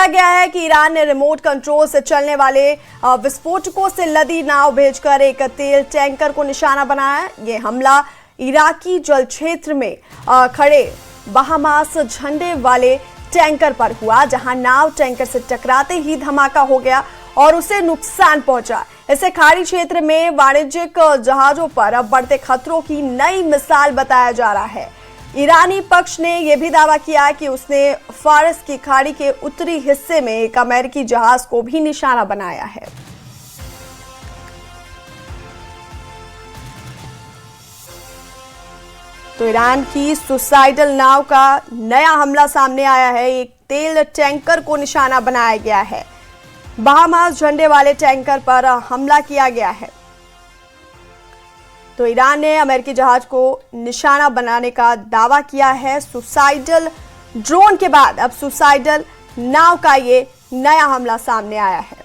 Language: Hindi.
गया है कि ईरान ने रिमोट कंट्रोल से चलने वाले विस्फोटकों से लदी नाव भेजकर एक तेल टैंकर को निशाना बनाया। ये हमला इराकी जल क्षेत्र में खड़े बहामास झंडे वाले टैंकर पर हुआ, जहां नाव टैंकर से टकराते ही धमाका हो गया और उसे नुकसान पहुंचा। इसे खाड़ी क्षेत्र में वाणिज्यिक जहाजों पर अब बढ़ते खतरों की नई मिसाल बताया जा रहा है। ईरानी पक्ष ने यह भी दावा किया कि उसने फारस की खाड़ी के उत्तरी हिस्से में एक अमेरिकी जहाज को भी निशाना बनाया है। तो ईरान की सुसाइडल नाव का नया हमला सामने आया है। एक तेल टैंकर को निशाना बनाया गया है। बहामास झंडे वाले टैंकर पर हमला किया गया है। तो ईरान ने अमेरिकी जहाज को निशाना बनाने का दावा किया है। सुसाइडल ड्रोन के बाद अब सुसाइडल नाव का ये नया हमला सामने आया है।